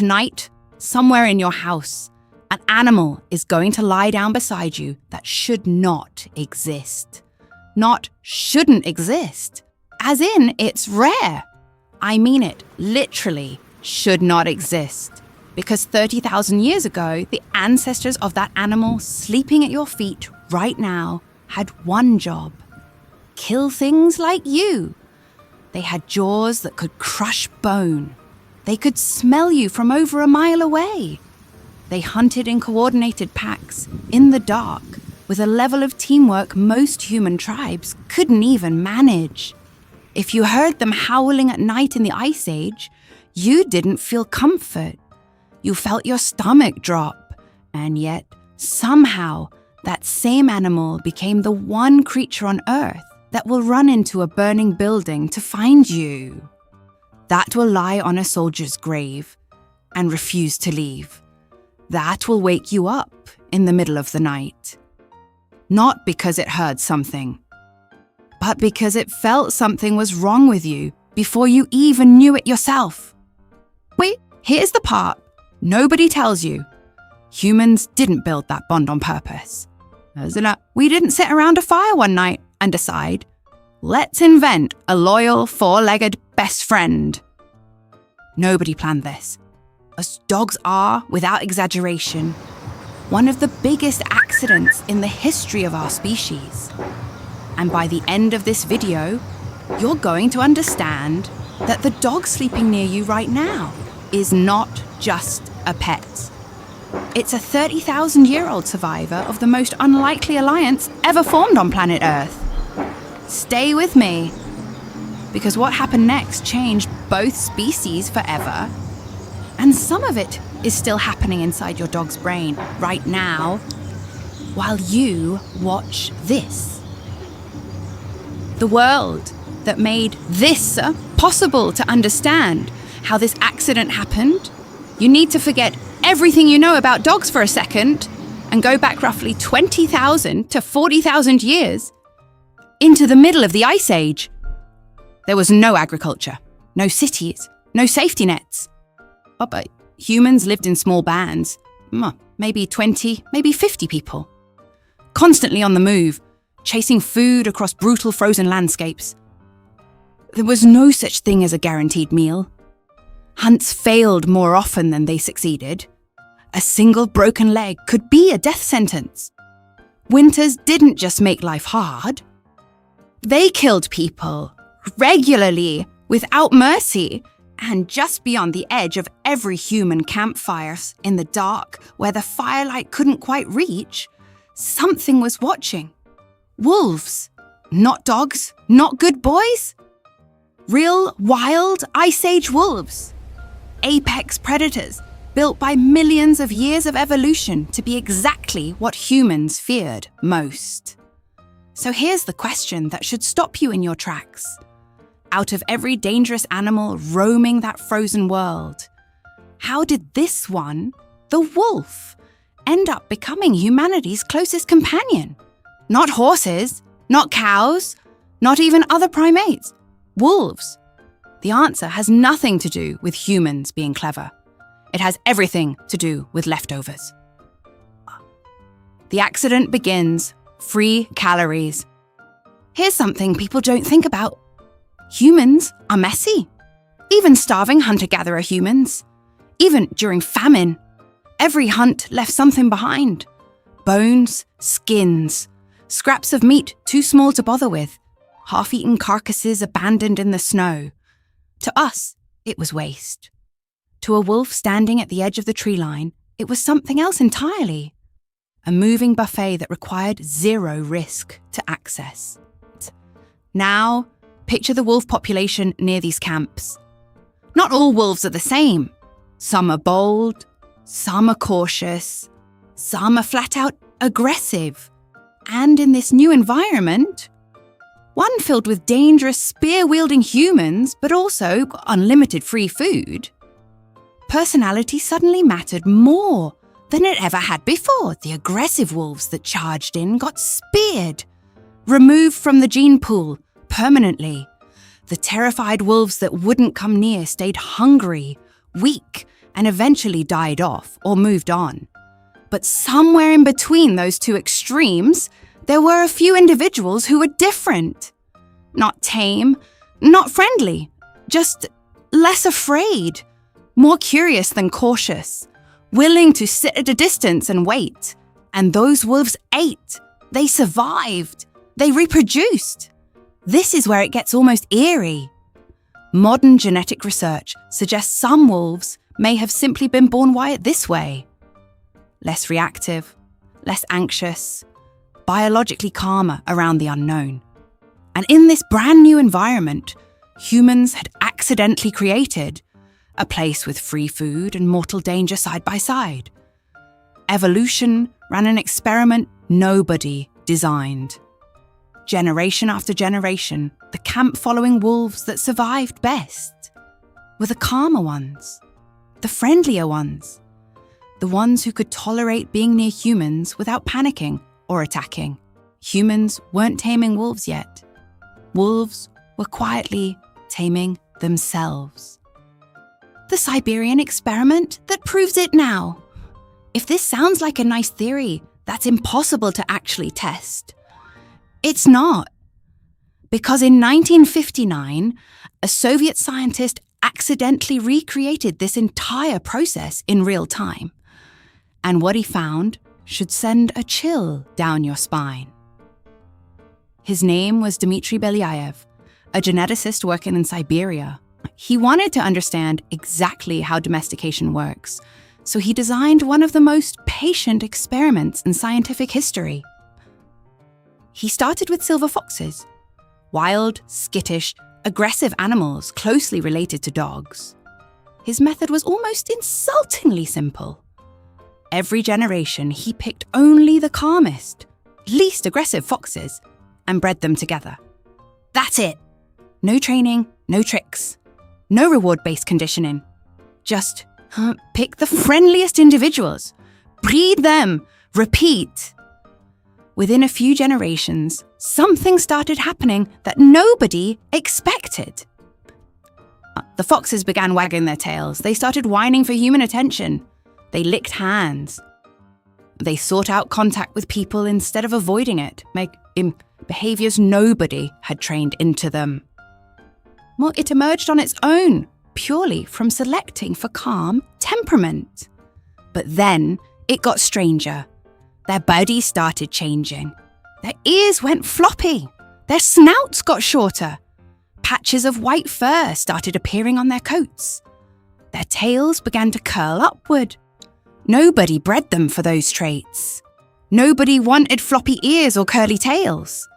Tonight, somewhere in your house, an animal is going to lie down beside you that should not exist. Not shouldn't exist, as in it's rare. I mean it, literally, should not exist. Because 30,000 years ago, the ancestors of that animal sleeping at your feet right now had one job: kill things like you. They had jaws that could crush bone. They could smell you from over a mile away. They hunted in coordinated packs, in the dark, with a level of teamwork most human tribes couldn't even manage. If you heard them howling at night in the Ice Age, you didn't feel comfort. You felt your stomach drop, and yet, somehow, that same animal became the one creature on Earth that will run into a burning building to find you. That will lie on a soldier's grave and refuse to leave. That will wake you up in the middle of the night. Not because it heard something, but because it felt something was wrong with you before you even knew it yourself. Wait, here's the part nobody tells you. Humans didn't build that bond on purpose. We didn't sit around a fire one night and decide, let's invent a loyal, four-legged best friend. Nobody planned this. As dogs are, without exaggeration, one of the biggest accidents in the history of our species. And by the end of this video, you're going to understand that the dog sleeping near you right now is not just a pet. It's a 30,000-year-old survivor of the most unlikely alliance ever formed on planet Earth. Stay with me, because what happened next changed both species forever, and some of it is still happening inside your dog's brain right now, while you watch this. The world that made this possible to understand how this accident happened, you need to forget everything you know about dogs for a second and go back roughly 20,000 to 40,000 years into the middle of the Ice Age. There was no agriculture, no cities, no safety nets. But humans lived in small bands, maybe 20, maybe 50 people. Constantly on the move, chasing food across brutal frozen landscapes. There was no such thing as a guaranteed meal. Hunts failed more often than they succeeded. A single broken leg could be a death sentence. Winters didn't just make life hard. They killed people, regularly, without mercy, and just beyond the edge of every human campfire, in the dark, where the firelight couldn't quite reach, something was watching. Wolves. Not dogs, not good boys. Real, wild, Ice Age wolves. Apex predators, built by millions of years of evolution to be exactly what humans feared most. So here's the question that should stop you in your tracks. Out of every dangerous animal roaming that frozen world, how did this one, the wolf, end up becoming humanity's closest companion? Not horses, not cows, not even other primates. Wolves. The answer has nothing to do with humans being clever. It has everything to do with leftovers. The accident begins. Free calories. Here's something people don't think about. Humans are messy. Even starving hunter-gatherer humans. Even during famine, every hunt left something behind. Bones, skins, scraps of meat too small to bother with, half-eaten carcasses abandoned in the snow. To us, it was waste. To a wolf standing at the edge of the tree line, it was something else entirely. A moving buffet that required zero risk to access. Now, picture the wolf population near these camps. Not all wolves are the same. Some are bold, some are cautious, some are flat out aggressive. And in this new environment, one filled with dangerous spear-wielding humans, but also unlimited free food, personality suddenly mattered more than it ever had before. The aggressive wolves that charged in got speared, removed from the gene pool permanently. The terrified wolves that wouldn't come near stayed hungry, weak, and eventually died off or moved on. But somewhere in between those two extremes, there were a few individuals who were different. Not tame, not friendly, just less afraid, more curious than cautious, willing to sit at a distance and wait. And those wolves ate. They survived. They reproduced. This is where it gets almost eerie. Modern genetic research suggests some wolves may have simply been born wired this way. Less reactive, less anxious, biologically calmer around the unknown. And in this brand new environment, humans had accidentally created a place with free food and mortal danger side by side. Evolution ran an experiment nobody designed. Generation after generation, the camp-following wolves that survived best were the calmer ones, the friendlier ones, the ones who could tolerate being near humans without panicking or attacking. Humans weren't taming wolves yet. Wolves were quietly taming themselves. The Siberian experiment that proves it now. If this sounds like a nice theory that's impossible to actually test, it's not. Because in 1959, a Soviet scientist accidentally recreated this entire process in real time. And what he found should send a chill down your spine. His name was Dmitry Belyaev, a geneticist working in Siberia. He wanted to understand exactly how domestication works, so he designed one of the most patient experiments in scientific history. He started with silver foxes, wild, skittish, aggressive animals closely related to dogs. His method was almost insultingly simple. Every generation, he picked only the calmest, least aggressive foxes and bred them together. That's it. No training, no tricks, no reward-based conditioning. Just pick the friendliest individuals, breed them, repeat. Within a few generations, something started happening that nobody expected. The foxes began wagging their tails. They started whining for human attention. They licked hands. They sought out contact with people instead of avoiding it, behaviors nobody had trained into them. Well, it emerged on its own, purely from selecting for calm temperament. But then it got stranger. Their bodies started changing. Their ears went floppy. Their snouts got shorter. Patches of white fur started appearing on their coats. Their tails began to curl upward. Nobody bred them for those traits. Nobody wanted floppy ears or curly tails.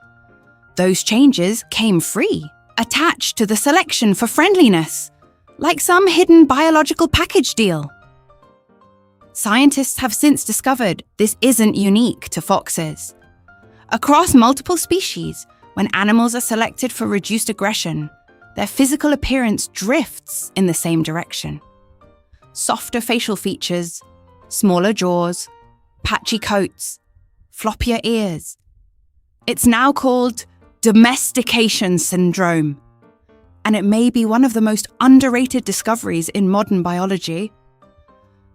Those changes came free, attached to the selection for friendliness, like some hidden biological package deal. Scientists have since discovered this isn't unique to foxes. Across multiple species, when animals are selected for reduced aggression, their physical appearance drifts in the same direction. Softer facial features, smaller jaws, patchy coats, floppier ears. It's now called domestication syndrome, and it may be one of the most underrated discoveries in modern biology,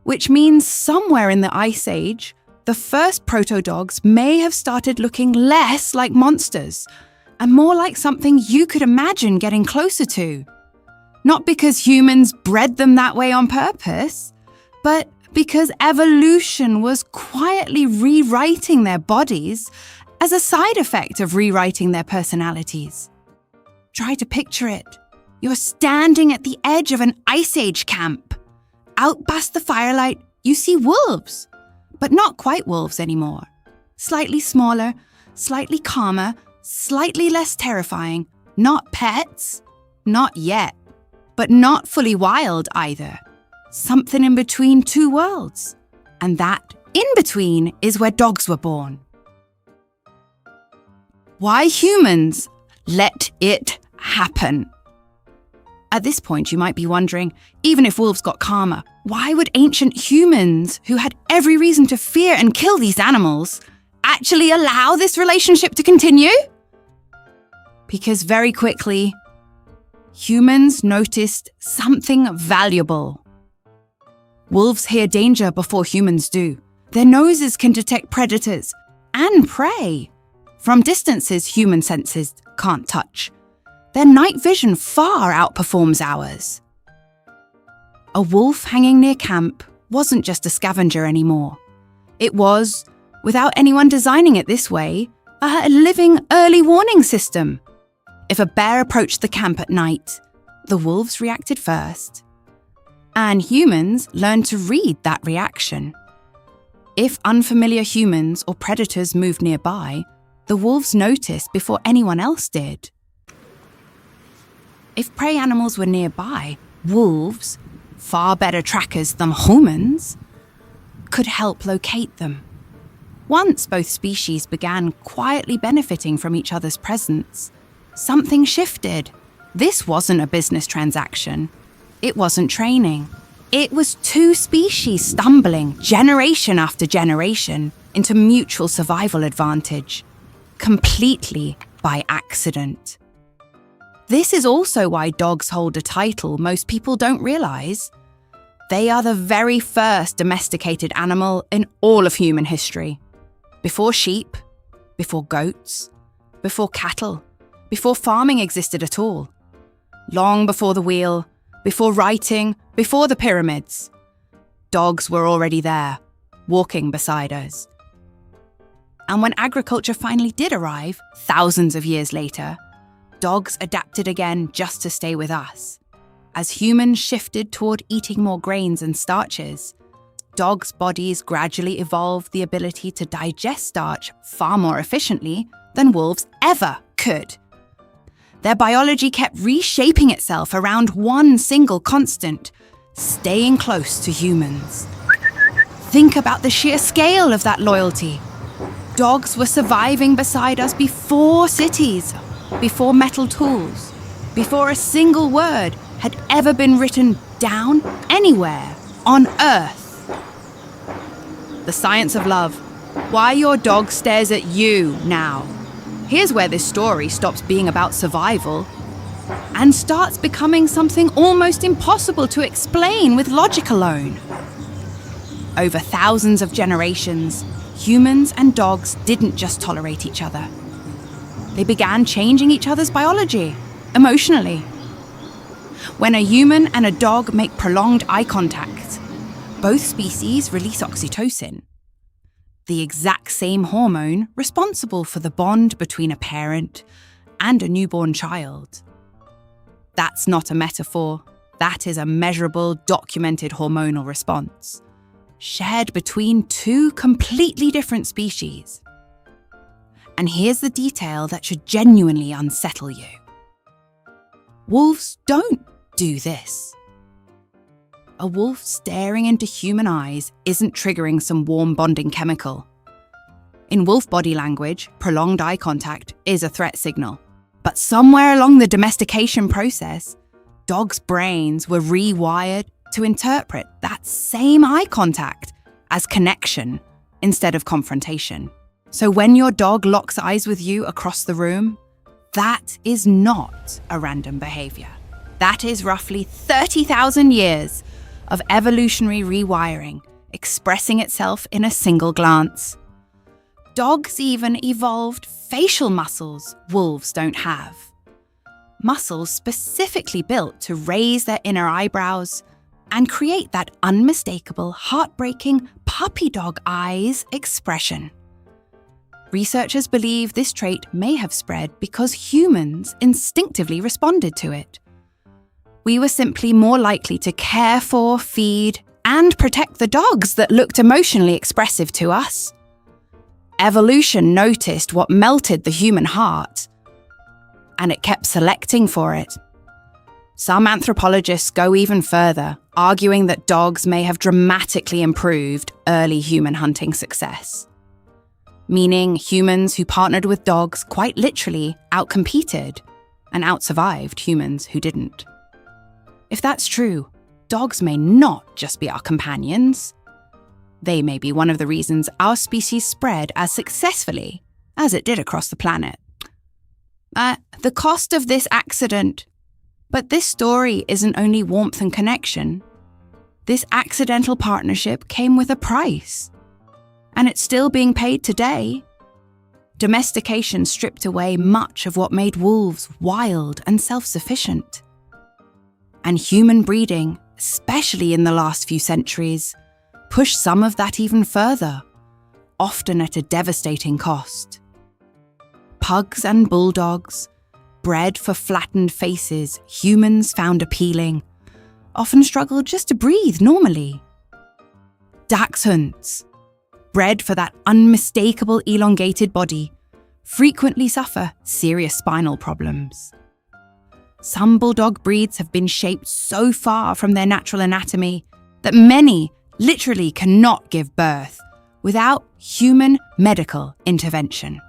which means somewhere in the Ice Age, the first proto-dogs may have started looking less like monsters and more like something you could imagine getting closer to. Not because humans bred them that way on purpose, but because evolution was quietly rewriting their bodies as a side effect of rewriting their personalities. Try to picture it. You're standing at the edge of an Ice Age camp. Out past the firelight, you see wolves, but not quite wolves anymore. Slightly smaller, slightly calmer, slightly less terrifying. Not pets, not yet, but not fully wild either. Something in between two worlds. And that in between is where dogs were born. Why humans? Let it happen. At this point, you might be wondering, even if wolves got calmer, why would ancient humans, who had every reason to fear and kill these animals, actually allow this relationship to continue? Because very quickly, humans noticed something valuable. Wolves hear danger before humans do. Their noses can detect predators and prey from distances human senses can't touch. Their night vision far outperforms ours. A wolf hanging near camp wasn't just a scavenger anymore. It was, without anyone designing it this way, a living early warning system. If a bear approached the camp at night, the wolves reacted first. And humans learned to read that reaction. If unfamiliar humans or predators moved nearby, the wolves noticed before anyone else did. If prey animals were nearby, wolves, far better trackers than humans, could help locate them. Once both species began quietly benefiting from each other's presence, something shifted. This wasn't a business transaction. It wasn't training. It was two species stumbling, generation after generation, into mutual survival advantage, completely by accident. This is also why dogs hold a title most people don't realize. They are the very first domesticated animal in all of human history. Before sheep, before goats, before cattle, before farming existed at all. Long before the wheel, before writing, before the pyramids. Dogs were already there, walking beside us. And when agriculture finally did arrive, thousands of years later, dogs adapted again just to stay with us. As humans shifted toward eating more grains and starches, dogs' bodies gradually evolved the ability to digest starch far more efficiently than wolves ever could. Their biology kept reshaping itself around one single constant, staying close to humans. Think about the sheer scale of that loyalty. Dogs were surviving beside us before cities, before metal tools, before a single word had ever been written down anywhere on Earth. The science of love. Why your dog stares at you now. Here's where this story stops being about survival and starts becoming something almost impossible to explain with logic alone. Over thousands of generations, humans and dogs didn't just tolerate each other. They began changing each other's biology, emotionally. When a human and a dog make prolonged eye contact, both species release oxytocin, the exact same hormone responsible for the bond between a parent and a newborn child. That's not a metaphor. That is a measurable, documented hormonal response, shared between two completely different species. And here's the detail that should genuinely unsettle you. Wolves don't do this. A wolf staring into human eyes isn't triggering some warm bonding chemical. In wolf body language, prolonged eye contact is a threat signal. But somewhere along the domestication process, dogs' brains were rewired to interpret that same eye contact as connection instead of confrontation. So when your dog locks eyes with you across the room, that is not a random behavior. That is roughly 30,000 years of evolutionary rewiring expressing itself in a single glance. Dogs even evolved facial muscles wolves don't have. Muscles specifically built to raise their inner eyebrows and create that unmistakable, heartbreaking puppy dog eyes expression. Researchers believe this trait may have spread because humans instinctively responded to it. We were simply more likely to care for, feed, and protect the dogs that looked emotionally expressive to us. Evolution noticed what melted the human heart, and it kept selecting for it. Some anthropologists go even further, arguing that dogs may have dramatically improved early human hunting success, meaning humans who partnered with dogs quite literally outcompeted and outsurvived humans who didn't. If that's true, dogs may not just be our companions. They may be one of the reasons our species spread as successfully as it did across the planet. The cost of this accident. But this story isn't only warmth and connection. This accidental partnership came with a price, and it's still being paid today. Domestication stripped away much of what made wolves wild and self-sufficient. And human breeding, especially in the last few centuries, pushed some of that even further, often at a devastating cost. Pugs and bulldogs, bred for flattened faces humans found appealing, often struggled just to breathe normally. Dachshunds, bred for that unmistakable elongated body, frequently suffer serious spinal problems. Some bulldog breeds have been shaped so far from their natural anatomy that many literally cannot give birth without human medical intervention.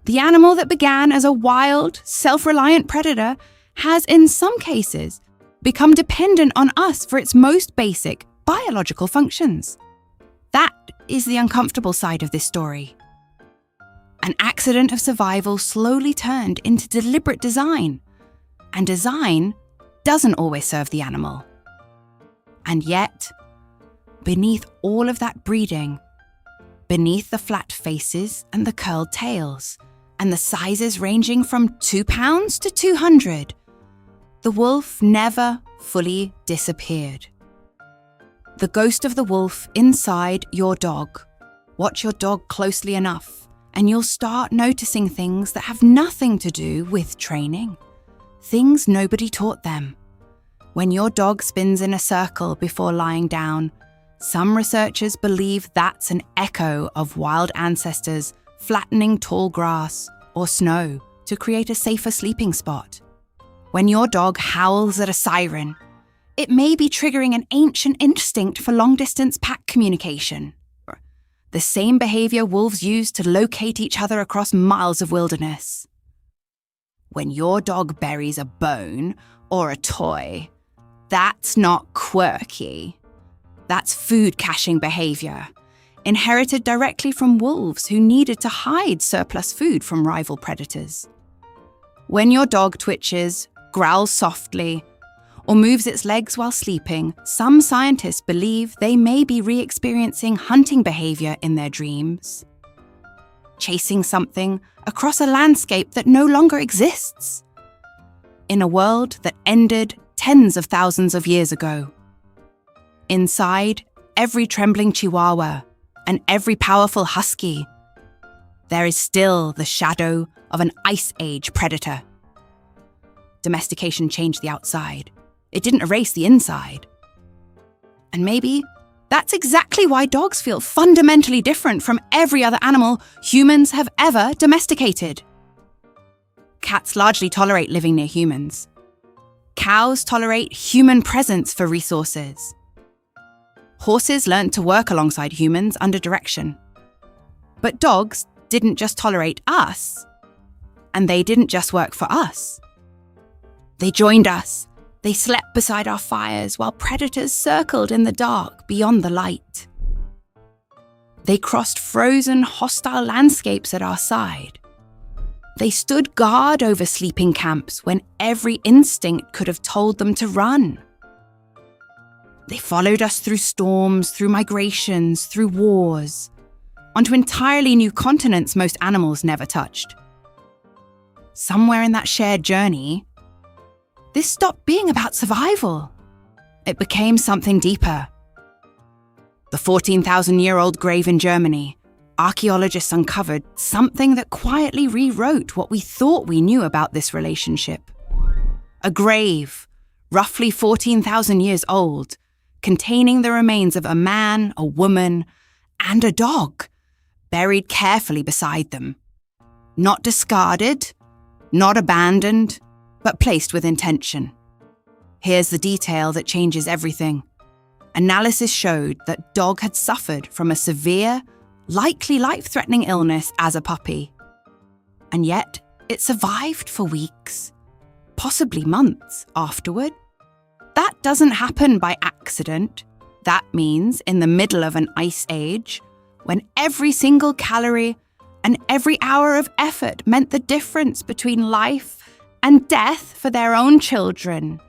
The animal that began as a wild, self-reliant predator has, in some cases, become dependent on us for its most basic biological functions. That is the uncomfortable side of this story. An accident of survival slowly turned into deliberate design, and design doesn't always serve the animal. And yet, beneath all of that breeding, beneath the flat faces and the curled tails, and the sizes ranging from 2 pounds to 200, the wolf never fully disappeared. The ghost of the wolf inside your dog. Watch your dog closely enough, and you'll start noticing things that have nothing to do with training. Things nobody taught them. When your dog spins in a circle before lying down, some researchers believe that's an echo of wild ancestors flattening tall grass or snow to create a safer sleeping spot. When your dog howls at a siren, it may be triggering an ancient instinct for long-distance pack communication. The same behavior wolves use to locate each other across miles of wilderness. When your dog buries a bone or a toy, that's not quirky. That's food caching behavior, inherited directly from wolves who needed to hide surplus food from rival predators. When your dog twitches, growls softly, or moves its legs while sleeping, some scientists believe they may be re-experiencing hunting behavior in their dreams. Chasing something across a landscape that no longer exists. In a world that ended tens of thousands of years ago. Inside every trembling chihuahua and every powerful husky, there is still the shadow of an ice age predator. Domestication changed the outside. It didn't erase the inside. And maybe that's exactly why dogs feel fundamentally different from every other animal humans have ever domesticated. Cats largely tolerate living near humans. Cows tolerate human presence for resources. Horses learned to work alongside humans under direction. But dogs didn't just tolerate us, and they didn't just work for us. They joined us. They slept beside our fires while predators circled in the dark beyond the light. They crossed frozen, hostile landscapes at our side. They stood guard over sleeping camps when every instinct could have told them to run. They followed us through storms, through migrations, through wars, onto entirely new continents most animals never touched. Somewhere in that shared journey, this stopped being about survival. It became something deeper. The 14,000-year-old grave in Germany, archaeologists uncovered something that quietly rewrote what we thought we knew about this relationship. A grave, roughly 14,000 years old, containing the remains of a man, a woman, and a dog, buried carefully beside them. Not discarded, not abandoned, but placed with intention. Here's the detail that changes everything. Analysis showed that dog had suffered from a severe, likely life-threatening illness as a puppy. And yet, it survived for weeks, possibly months afterward. That doesn't happen by accident. That means in the middle of an ice age, when every single calorie and every hour of effort meant the difference between life and death for their own children,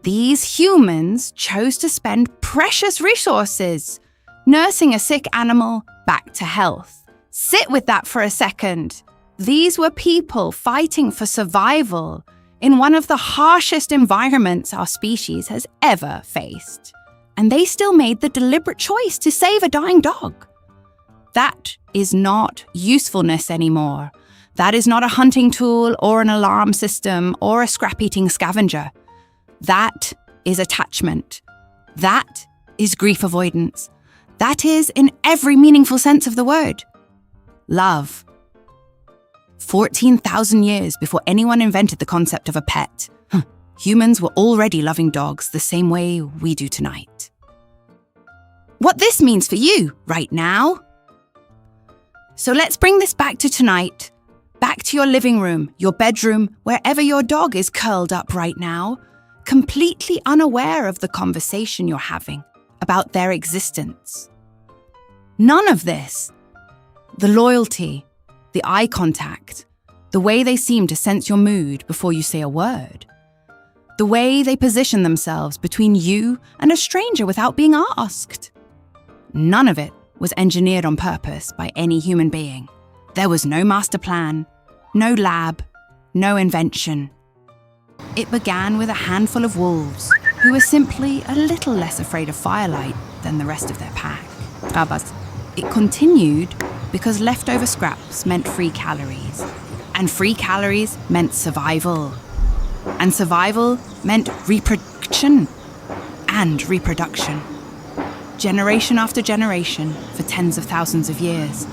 these humans chose to spend precious resources nursing a sick animal back to health. Sit with that for a second. These were people fighting for survival in one of the harshest environments our species has ever faced. And they still made the deliberate choice to save a dying dog. That is not usefulness anymore. That is not a hunting tool or an alarm system or a scrap-eating scavenger. That is attachment. That is grief avoidance. That is, in every meaningful sense of the word, love. 14,000 years before anyone invented the concept of a pet, humans were already loving dogs the same way we do tonight. What this means for you right now. So let's bring this back to tonight, back to your living room, your bedroom, wherever your dog is curled up right now, completely unaware of the conversation you're having about their existence. None of this, the loyalty, the eye contact, the way they seem to sense your mood before you say a word, the way they position themselves between you and a stranger without being asked. None of it was engineered on purpose by any human being. There was no master plan, no lab, no invention. It began with a handful of wolves who were simply a little less afraid of firelight than the rest of their pack. But it continued because leftover scraps meant free calories, and free calories meant survival, and survival meant reproduction and reproduction. Generation after generation for tens of thousands of years.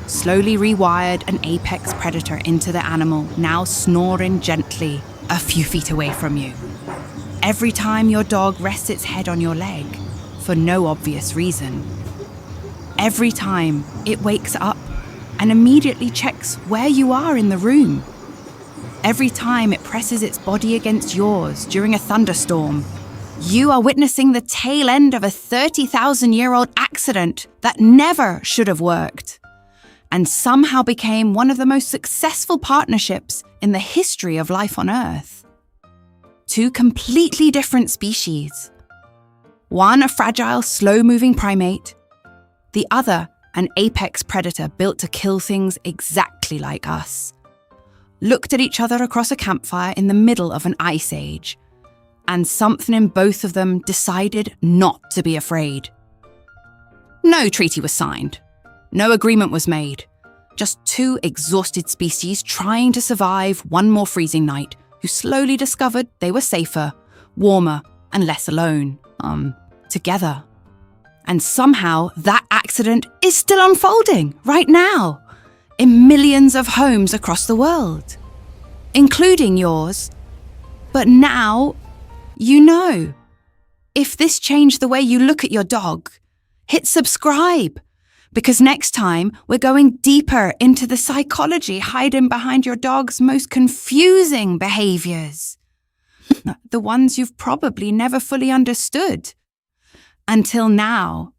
Slowly rewired an apex predator into the animal, now snoring gently a few feet away from you. Every time your dog rests its head on your leg, for no obvious reason. Every time it wakes up and immediately checks where you are in the room. Every time it presses its body against yours during a thunderstorm. You are witnessing the tail end of a 30,000-year-old accident that never should have worked, and somehow became one of the most successful partnerships in the history of life on Earth. Two completely different species. One a fragile, slow-moving primate, the other an apex predator built to kill things exactly like us. Looked at each other across a campfire in the middle of an ice age, and something in both of them decided not to be afraid. No treaty was signed. No agreement was made. Just two exhausted species trying to survive one more freezing night who slowly discovered they were safer, warmer, and less alone, together. And somehow that accident is still unfolding right now in millions of homes across the world, including yours. But now, you know. If this changed the way you look at your dog, hit subscribe, because next time we're going deeper into the psychology hiding behind your dog's most confusing behaviors. The ones you've probably never fully understood. Until now.